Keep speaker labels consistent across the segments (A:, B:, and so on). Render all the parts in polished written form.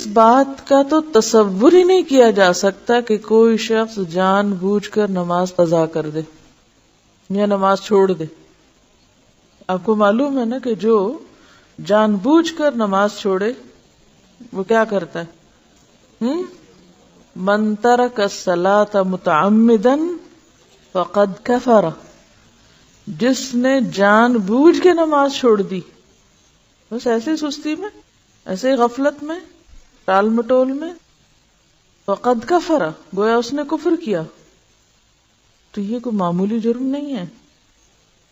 A: اس بات کا تو تصور ہی نہیں کیا جا سکتا کہ کوئی شخص جان بوجھ کر نماز قضا کر دے یا نماز چھوڑ دے. آپ کو معلوم ہے نا کہ جو جان بوجھ کر نماز چھوڑے وہ کیا کرتا ہے؟ من ترک الصلاۃ متعمدا فقد کفر. جس نے جان بوجھ کے نماز چھوڑ دی، بس ایسے سستی میں، ایسے غفلت میں، ٹال مٹول میں، فقد کفر، گویا اس نے کفر کیا. تو یہ کوئی معمولی جرم نہیں ہے.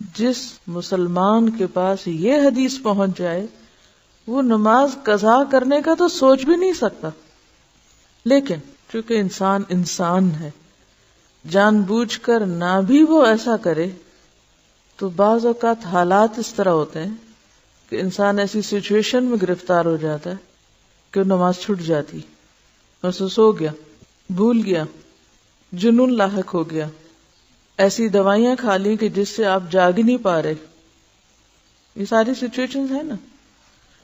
A: جس مسلمان کے پاس یہ حدیث پہنچ جائے وہ نماز قضا کرنے کا تو سوچ بھی نہیں سکتا. لیکن چونکہ انسان انسان ہے، جان بوجھ کر نہ بھی وہ ایسا کرے تو بعض اوقات حالات اس طرح ہوتے ہیں کہ انسان ایسی سچویشن میں گرفتار ہو جاتا ہے کہ وہ نماز چھوٹ جاتی، محسوس ہو گیا، بھول گیا، جنون لاحق ہو گیا، ایسی دوائیاں کھا لی کہ جس سے آپ جاگ ہی نہیں پا رہے. یہ ساری سچویشنز ہیں نا.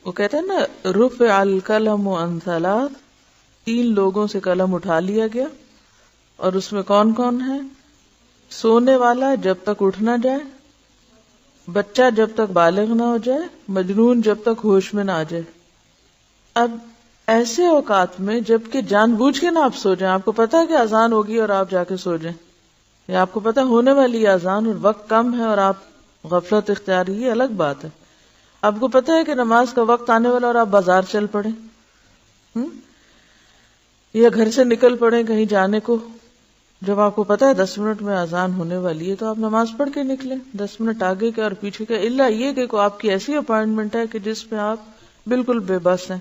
A: وہ کہتے ہیں نا رفع القلم عن ثلاث، 3 لوگوں سے قلم اٹھا لیا گیا. اور اس میں کون کون ہے؟ سونے والا جب تک اٹھ نہ جائے، بچہ جب تک بالغ نہ ہو جائے، مجنون جب تک ہوش میں نہ آ جائے. اب ایسے اوقات میں جبکہ جان بوجھ کے نہ آپ سو جائیں، آپ کو پتا ہے کہ اذان ہوگی اور آپ جا کے سو جائیں، یا آپ کو پتا ہونے والی اذان اور وقت کم ہے اور آپ غفلت اختیار، یہ الگ بات ہے. آپ کو پتا ہے کہ نماز کا وقت آنے والا اور آپ بازار چل پڑے، یا گھر سے نکل پڑے کہیں جانے کو. جب آپ کو پتا ہے 10 منٹ میں اذان ہونے والی ہے تو آپ نماز پڑھ کے نکلیں، 10 منٹ آگے کے اور پیچھے کے، الا یہ کہ آپ کی ایسی اپائنٹمنٹ ہے کہ جس پہ آپ بالکل بے بس ہیں.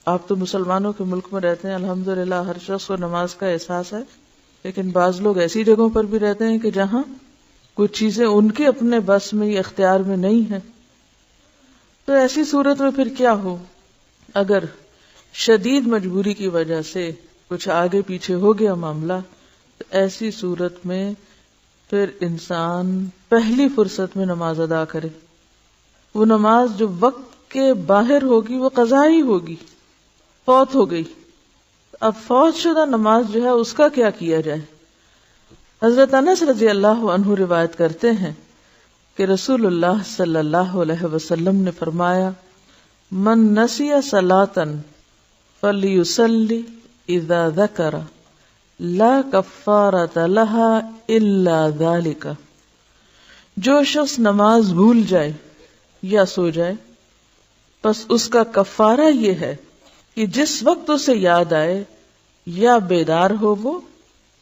A: آپ تو مسلمانوں کے ملک میں رہتے ہیں، الحمدللہ ہر شخص کو نماز کا احساس ہے، لیکن بعض لوگ ایسی جگہوں پر بھی رہتے ہیں کہ جہاں کچھ چیزیں ان کے اپنے بس میں یا اختیار میں نہیں ہیں. تو ایسی صورت میں پھر کیا ہو؟ اگر شدید مجبوری کی وجہ سے کچھ آگے پیچھے ہو گیا معاملہ، تو ایسی صورت میں پھر انسان پہلی فرصت میں نماز ادا کرے. وہ نماز جو وقت کے باہر ہوگی وہ قضا ہی ہوگی، فوت ہو گئی. اب فوت شدہ نماز جو ہے اس کا کیا کیا جائے؟ حضرت انس رضی اللہ عنہ روایت کرتے ہیں کہ رسول اللہ صلی اللہ علیہ وسلم نے فرمایا، من نسی صلاۃ فلیصلی اذا ذکر لا کفارۃ لها الا ذلک. جو شخص نماز بھول جائے یا سو جائے، پس اس کا کفارہ یہ ہے کہ جس وقت اسے یاد آئے یا بیدار ہو وہ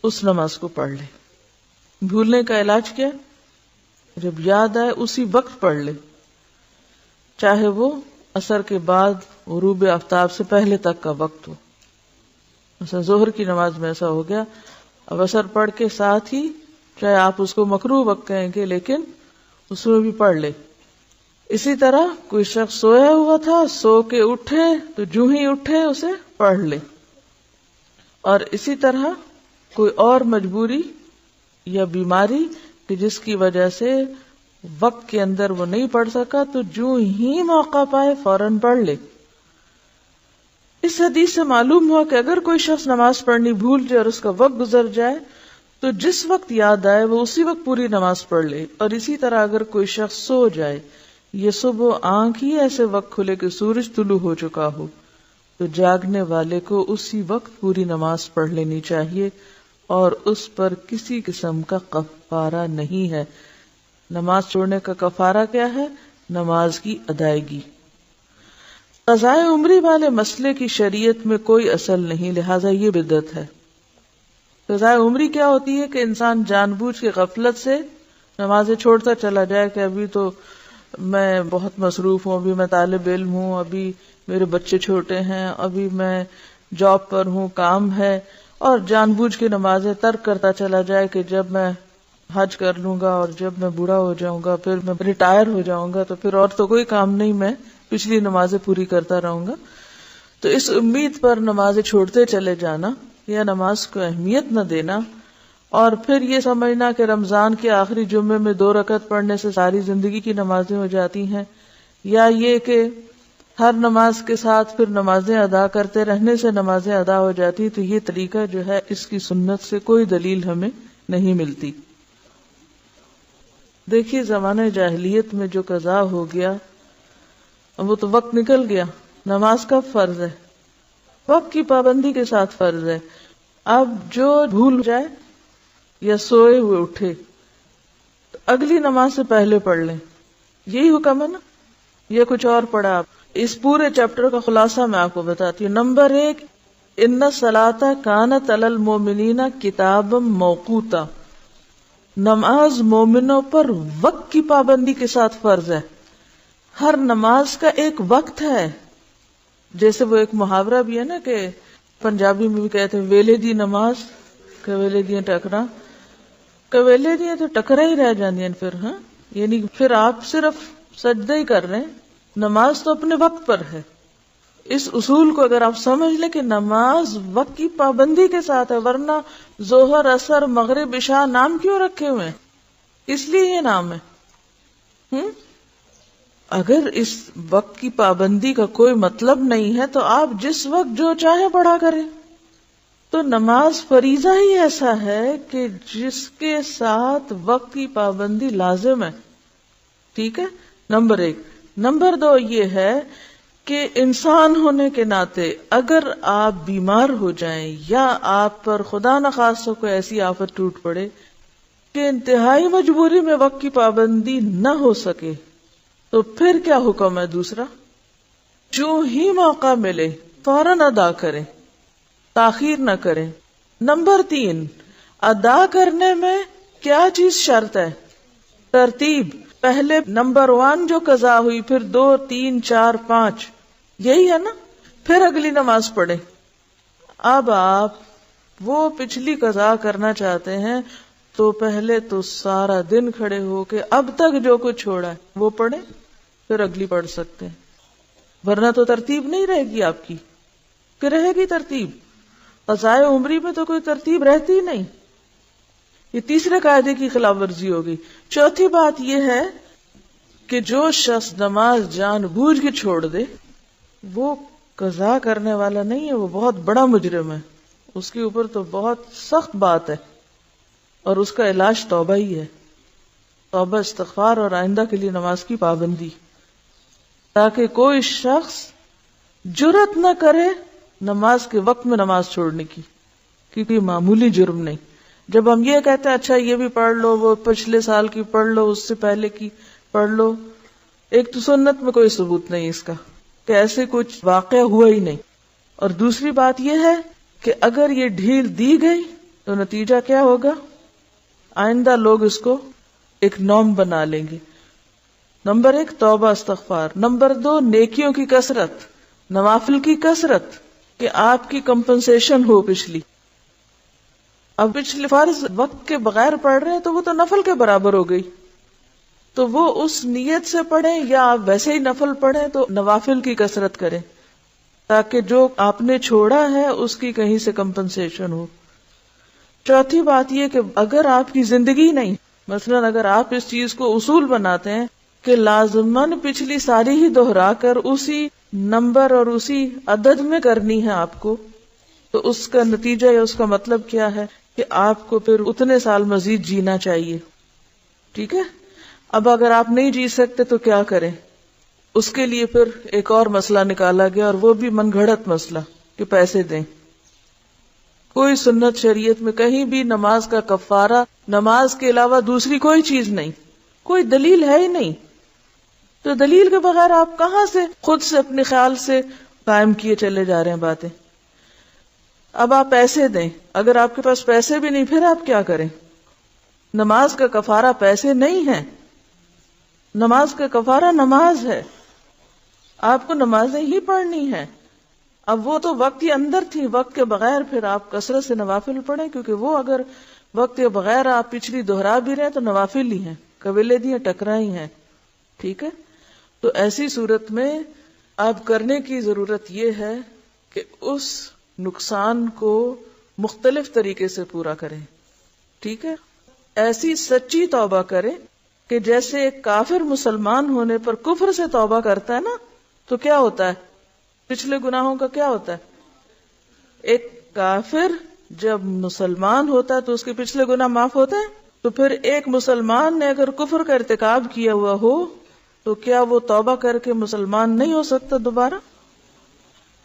A: اس نماز کو پڑھ لے. بھولنے کا علاج کیا؟ جب یاد آئے اسی وقت پڑھ لے، چاہے وہ عصر کے بعد غروب آفتاب سے پہلے تک کا وقت ہو. مثلا ظہر کی نماز میں ایسا ہو گیا، اب عصر پڑھ کے ساتھ ہی، چاہے آپ اس کو مکروہ وقت کہیں گے لیکن اس میں بھی پڑھ لے. اسی طرح کوئی شخص سویا ہوا تھا، سو کے اٹھے تو جو ہی اٹھے اسے پڑھ لے. اور اسی طرح کوئی اور مجبوری یا بیماری کہ جس کی وجہ سے وقت کے اندر وہ نہیں پڑھ سکا، تو جو ہی موقع پائے فوراً پڑھ لے. اس حدیث سے معلوم ہوا کہ اگر کوئی شخص نماز پڑھنی بھول جائے اور اس کا وقت گزر جائے تو جس وقت یاد آئے وہ اسی وقت پوری نماز پڑھ لے. اور اسی طرح اگر کوئی شخص سو جائے، یہ صبح آنکھ ہی ایسے وقت کھلے کہ سورج طلوع ہو چکا ہو، تو جاگنے والے کو اسی وقت پوری نماز پڑھ لینی چاہیے اور اس پر کسی قسم کا کفارہ نہیں ہے. نماز چھوڑنے کا کفارہ کیا ہے؟ نماز کی ادائیگی. قضائے عمری والے مسئلے کی شریعت میں کوئی اصل نہیں، لہذا یہ بدعت ہے. قضائے عمری کیا ہوتی ہے کہ انسان جان بوجھ کے غفلت سے نمازیں چھوڑتا چلا جائے کہ ابھی تو میں بہت مصروف ہوں، ابھی میں طالب علم ہوں، ابھی میرے بچے چھوٹے ہیں، ابھی میں جاب پر ہوں، کام ہے، اور جان بوجھ کے نمازیں ترک کرتا چلا جائے کہ جب میں حج کر لوں گا اور جب میں بوڑھا ہو جاؤں گا، پھر میں ریٹائر ہو جاؤں گا تو پھر اور تو کوئی کام نہیں، میں پچھلی نمازیں پوری کرتا رہوں گا. تو اس امید پر نمازیں چھوڑتے چلے جانا یا نماز کو اہمیت نہ دینا، اور پھر یہ سمجھنا کہ رمضان کے آخری جمعے میں 2 رکعت پڑھنے سے ساری زندگی کی نمازیں ہو جاتی ہیں، یا یہ کہ ہر نماز کے ساتھ پھر نمازیں ادا کرتے رہنے سے نمازیں ادا ہو جاتی، تو یہ طریقہ جو ہے اس کی سنت سے کوئی دلیل ہمیں نہیں ملتی۔ دیکھیے زمانہ جاہلیت میں جو قضا ہو گیا وہ تو وقت نکل گیا، نماز کب فرض ہے؟ وقت کی پابندی کے ساتھ فرض ہے۔ اب جو بھول جائے یا سوئے ہوئے اٹھے تو اگلی نماز سے پہلے پڑھ لیں، یہی حکم ہے نا، یہ کچھ اور پڑھا؟ آپ اس پورے چیپٹر کا خلاصہ میں آپ کو بتاتی ہوں۔ نمبر 1، ان الصلاۃ کانت علی المؤمنین کتابا موقوتا، نماز مومنوں پر وقت کی پابندی کے ساتھ فرض ہے۔ ہر نماز کا ایک وقت ہے، جیسے وہ ایک محاورہ بھی ہے نا کہ پنجابی میں بھی کہتے ہیں ویلے دی نماز کویلے دیاں ٹکرا، کویلے دیاں تو ٹکرا ہی رہ جاندیاں پھر، ہاں یعنی پھر آپ صرف سجدہ ہی کر رہے ہیں، نماز تو اپنے وقت پر ہے۔ اس اصول کو اگر آپ سمجھ لیں کہ نماز وقت کی پابندی کے ساتھ ہے، ورنہ ظہر، عصر، مغرب، عشاء نام کیوں رکھے ہوئے ہیں؟ اس لیے یہ نام ہے۔ اگر اس وقت کی پابندی کا کوئی مطلب نہیں ہے تو آپ جس وقت جو چاہے پڑھا کریں۔ تو نماز فریضہ ہی ایسا ہے کہ جس کے ساتھ وقت کی پابندی لازم ہے، ٹھیک ہے، نمبر 1۔ نمبر 2 یہ ہے کہ انسان ہونے کے ناطے اگر آپ بیمار ہو جائیں یا آپ پر خدا نخواستہ کوئی ایسی آفت ٹوٹ پڑے کہ انتہائی مجبوری میں وقت کی پابندی نہ ہو سکے، تو پھر کیا حکم ہے؟ دوسرا، جو ہی موقع ملے فوراً ادا کریں، تاخیر نہ کریں۔ نمبر 3، ادا کرنے میں کیا چیز شرط ہے؟ ترتیب۔ پہلے نمبر 1 جو قضا ہوئی، پھر 2، 3، 4، 5، یہی ہے نا، پھر اگلی نماز پڑھیں۔ اب آپ وہ پچھلی قضا کرنا چاہتے ہیں تو پہلے تو سارا دن کھڑے ہو کے اب تک جو کچھ چھوڑا ہے وہ پڑھیں، پھر اگلی پڑھ سکتے ہیں، ورنہ تو ترتیب نہیں رہے گی آپ کی۔ کہ رہے گی ترتیب؟ قضائے عمری میں تو کوئی ترتیب رہتی ہی نہیں، یہ تیسرے قاعدے کی خلاف ورزی ہوگی۔ چوتھی بات یہ ہے کہ جو شخص نماز جان بوجھ کے چھوڑ دے وہ قضا کرنے والا نہیں ہے، وہ بہت بڑا مجرم ہے، اس کے اوپر تو بہت سخت بات ہے، اور اس کا علاج توبہ ہی ہے، توبہ، استغفار اور آئندہ کے لیے نماز کی پابندی، تاکہ کوئی شخص جرأت نہ کرے نماز کے وقت میں نماز چھوڑنے کی، کیونکہ یہ معمولی جرم نہیں۔ جب ہم یہ کہتے ہیں اچھا یہ بھی پڑھ لو، وہ پچھلے سال کی پڑھ لو، اس سے پہلے کی پڑھ لو، ایک تو سنت میں کوئی ثبوت نہیں اس کا کہ ایسے کچھ واقعہ ہوا ہی نہیں، اور دوسری بات یہ ہے کہ اگر یہ ڈھیل دی گئی تو نتیجہ کیا ہوگا؟ آئندہ لوگ اس کو ایک نارم بنا لیں گے۔ نمبر 1 توبہ استغفار، نمبر 2 نیکیوں کی کثرت، نوافل کی کثرت، کہ آپ کی کمپنسیشن ہو پچھلی۔ اب پچھلے فرض وقت کے بغیر پڑھ رہے ہیں تو وہ تو نفل کے برابر ہو گئی، تو وہ اس نیت سے پڑھیں، یا آپ ویسے ہی نفل پڑھیں تو نوافل کی کثرت کریں تاکہ جو آپ نے چھوڑا ہے اس کی کہیں سے کمپنسیشن ہو۔ چوتھی بات یہ کہ اگر آپ کی زندگی نہیں، مثلا اگر آپ اس چیز کو اصول بناتے ہیں کہ لازماً پچھلی ساری ہی دہرا کر اسی نمبر اور اسی عدد میں کرنی ہے آپ کو، تو اس کا نتیجہ یا اس کا مطلب کیا ہے کہ آپ کو پھر اتنے سال مزید جینا چاہیے، ٹھیک ہے۔ اب اگر آپ نہیں جی سکتے تو کیا کریں؟ اس کے لیے پھر ایک اور مسئلہ نکالا گیا، اور وہ بھی من گھڑت مسئلہ کہ پیسے دیں۔ کوئی سنت شریعت میں کہیں بھی نماز کا کفارہ نماز کے علاوہ دوسری کوئی چیز نہیں، کوئی دلیل ہے ہی نہیں، تو دلیل کے بغیر آپ کہاں سے خود سے اپنے خیال سے قائم کیے چلے جا رہے ہیں باتیں۔ اب آپ پیسے دیں، اگر آپ کے پاس پیسے بھی نہیں پھر آپ کیا کریں؟ نماز کا کفارہ پیسے نہیں ہے، نماز کا کفارہ نماز ہے، آپ کو نمازیں ہی پڑھنی ہیں۔ اب وہ تو وقت ہی اندر تھی، وقت کے بغیر پھر آپ کثرت سے نوافل پڑھیں، کیونکہ وہ اگر وقت کے بغیر آپ پچھلی دہرا بھی رہے تو نوافل ہی ہیں، قبیلے دیاں ٹکرا ہی ہیں، ٹھیک ہے۔ تو ایسی صورت میں اب کرنے کی ضرورت یہ ہے کہ اس نقصان کو مختلف طریقے سے پورا کریں، ٹھیک ہے۔ ایسی سچی توبہ کریں کہ جیسے ایک کافر مسلمان ہونے پر کفر سے توبہ کرتا ہے نا، تو کیا ہوتا ہے؟ پچھلے گناہوں کا کیا ہوتا ہے؟ ایک کافر جب مسلمان ہوتا ہے تو اس کے پچھلے گناہ معاف ہوتے ہیں. تو پھر ایک مسلمان نے اگر کفر کا ارتکاب کیا ہوا ہو تو کیا وہ توبہ کر کے مسلمان نہیں ہو سکتا دوبارہ؟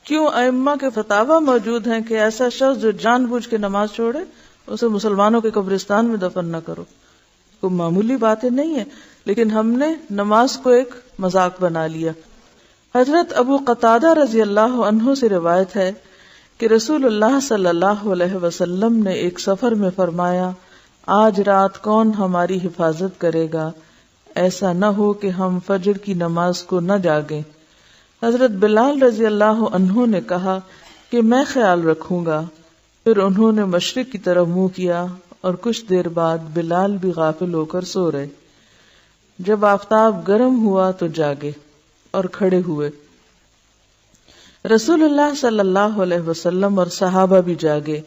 A: کیوں ائمہ کے فتاوی موجود ہیں کہ ایسا شخص جو جان بوجھ کے نماز چھوڑے اسے مسلمانوں کے قبرستان میں دفن نہ کرو. کوئی معمولی باتیں نہیں ہے، لیکن ہم نے نماز کو ایک مذاق بنا لیا. حضرت ابو قتادہ رضی اللہ عنہ سے روایت ہے کہ رسول اللہ صلی اللہ علیہ وسلم نے ایک سفر میں فرمایا، آج رات کون ہماری حفاظت کرے گا؟ ایسا نہ ہو کہ ہم فجر کی نماز کو نہ جاگیں. حضرت بلال رضی اللہ عنہ نے کہا کہ میں خیال رکھوں گا. پھر انہوں نے مشرق کی طرف منہ کیا اور کچھ دیر بعد بلال بھی غافل ہو کر سو رہے. جب آفتاب گرم ہوا تو جاگے اور کھڑے ہوئے. رسول اللہ صلی اللہ علیہ وسلم اور صحابہ بھی جاگے.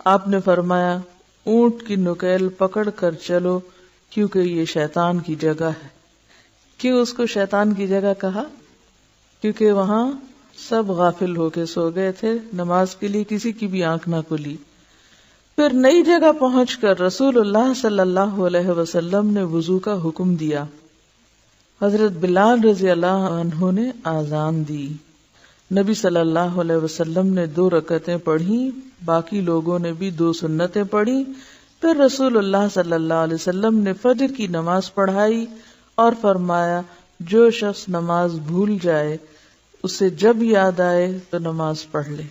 A: آپ نے فرمایا، اونٹ کی نکیل پکڑ کر چلو کیونکہ یہ شیطان کی جگہ ہے. کیوں اس کو شیطان کی جگہ کہا؟ کیونکہ وہاں سب غافل ہو کے سو گئے تھے، نماز کے لیے کسی کی بھی آنکھ نہ کھلی. پھر نئی جگہ پہنچ کر رسول اللہ صلی اللہ علیہ وسلم نے وضو کا حکم دیا. حضرت بلال رضی اللہ عنہ نے آذان دی. نبی صلی اللہ علیہ وسلم نے 2 رکعتیں پڑھی، باقی لوگوں نے بھی 2 سنتیں پڑھی. پھر رسول اللہ صلی اللہ علیہ وسلم نے فجر کی نماز پڑھائی اور فرمایا، جو شخص نماز بھول جائے اسے جب یاد آئے تو نماز پڑھ لے.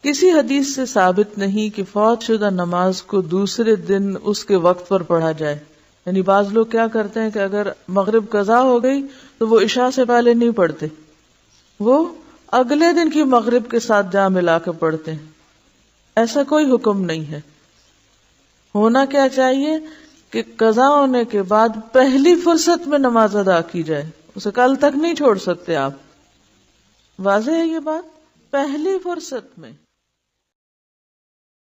A: کسی حدیث سے ثابت نہیں کہ فوت شدہ نماز کو دوسرے دن اس کے وقت پر پڑھا جائے. یعنی بعض لوگ کیا کرتے ہیں کہ اگر مغرب قضا ہو گئی تو وہ عشاء سے پہلے نہیں پڑھتے، وہ اگلے دن کی مغرب کے ساتھ جا ملا کے پڑھتے ہیں. ایسا کوئی حکم نہیں ہے. ہونا کیا چاہیے کہ قضا ہونے کے بعد پہلی فرصت میں نماز ادا کی جائے، اسے کل تک نہیں چھوڑ سکتے آپ. واضح ہے یہ بات؟ پہلی فرصت میں.